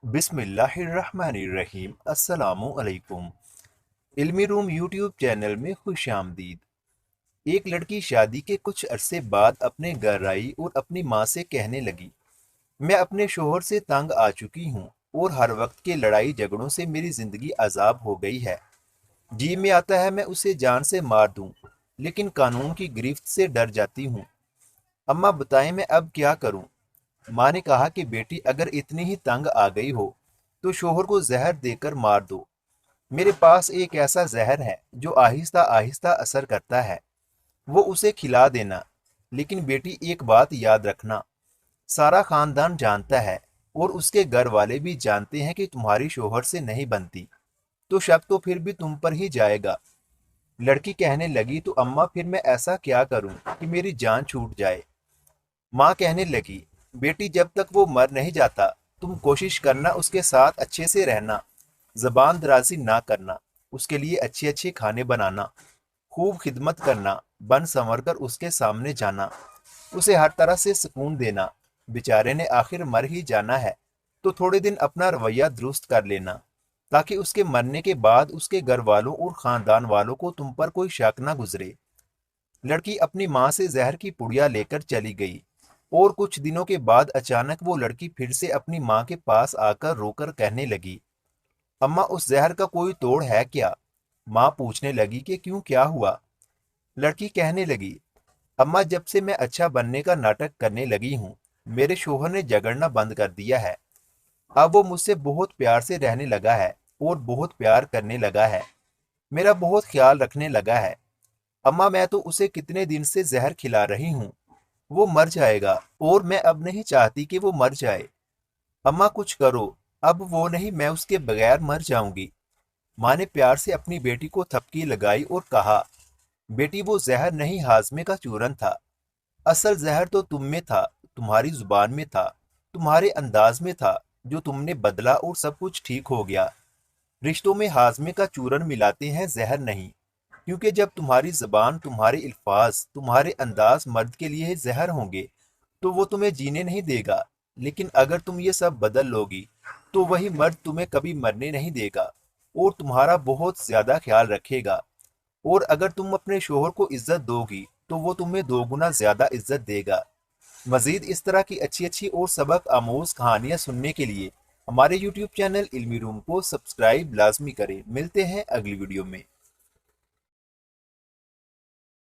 बिस्मिल्लाहिर्रहमानिर्रहीम। अस्सलामुअलैकुम। इल्मी room YouTube channel में खुश आमदीद। एक लड़की शादी के कुछ अरसे बाद अपने घर आई और अपनी माँ से कहने लगी, मैं अपने शोहर से तंग आ चुकी हूँ और हर वक्त के लड़ाई झगड़ों से मेरी जिंदगी अजाब हो गई है। जी में आता है मैं उसे जान से मार दूं, लेकिन कानून की गिरफ्त से डर जाती हूँ। अम्मा बताएं मैं अब क्या करूं। माँ ने कहा कि बेटी, अगर इतनी ही तंग आ गई हो तो शोहर को जहर देकर मार दो। मेरे पास एक ऐसा जहर है जो आहिस्ता आहिस्ता असर करता है, वो उसे खिला देना। लेकिन बेटी, एक बात याद रखना, सारा खानदान जानता है और उसके घर वाले भी जानते हैं कि तुम्हारी शोहर से नहीं बनती, तो शक तो फिर भी तुम पर ही जाएगा। लड़की कहने लगी, तो अम्मा फिर मैं ऐसा क्या करूं कि मेरी जान छूट जाए। माँ कहने लगी, बेटी, जब तक वो मर नहीं जाता तुम कोशिश करना उसके साथ अच्छे से रहना, जबान दराजी ना करना, उसके लिए अच्छे अच्छे खाने बनाना, खूब खिदमत करना, बन संवर कर उसके सामने जाना, उसे हर तरह से सुकून देना। बेचारे ने आखिर मर ही जाना है, तो थोड़े दिन अपना रवैया दुरुस्त कर लेना, ताकि उसके मरने के बाद उसके घर वालों और खानदान वालों को तुम पर कोई शक ना गुजरे। लड़की अपनी माँ से जहर की पुड़िया लेकर चली गई और कुछ दिनों के बाद अचानक वो लड़की फिर से अपनी माँ के पास आकर रोकर कहने लगी, अम्मा, उस जहर का कोई तोड़ है क्या। माँ पूछने लगी कि क्यों, क्या हुआ। लड़की कहने लगी, अम्मा, जब से मैं अच्छा बनने का नाटक करने लगी हूँ मेरे शोहर ने झगड़ना बंद कर दिया है। अब वो मुझसे बहुत प्यार से रहने लगा है और बहुत प्यार करने लगा है, मेरा बहुत ख्याल रखने लगा है। अम्मा, मैं तो उसे कितने दिन से जहर खिला रही हूँ, वो मर जाएगा और मैं अब नहीं चाहती कि वो मर जाए। अम्मा कुछ करो, अब वो नहीं, मैं उसके बगैर मर जाऊंगी। माँ ने प्यार से अपनी बेटी को थपकी लगाई और कहा, बेटी, वो जहर नहीं, हाजमे का चूरन था। असल जहर तो तुम में था, तुम्हारी जुबान में था, तुम्हारे अंदाज में था, जो तुमने बदला और सब कुछ ठीक हो गया। रिश्तों में हाजमे का चूरन मिलाते हैं, जहर नहीं। क्योंकि जब तुम्हारी जबान, तुम्हारे अल्फाज, तुम्हारे अंदाज मर्द के लिए जहर होंगे तो वो तुम्हें जीने नहीं देगा। लेकिन अगर तुम ये सब बदल लोगी तो वही मर्द तुम्हें कभी मरने नहीं देगा और तुम्हारा बहुत ज्यादा ख्याल रखेगा। और अगर तुम अपने शोहर को इज्जत दोगी तो वो तुम्हें दोगुना ज्यादा इज्जत देगा। मजीद इस तरह की अच्छी अच्छी और सबक आमोज कहानियाँ सुनने के लिए हमारे यूट्यूब चैनल इल्मी रूम को सब्सक्राइब लाजमी करें। मिलते हैं अगली वीडियो में।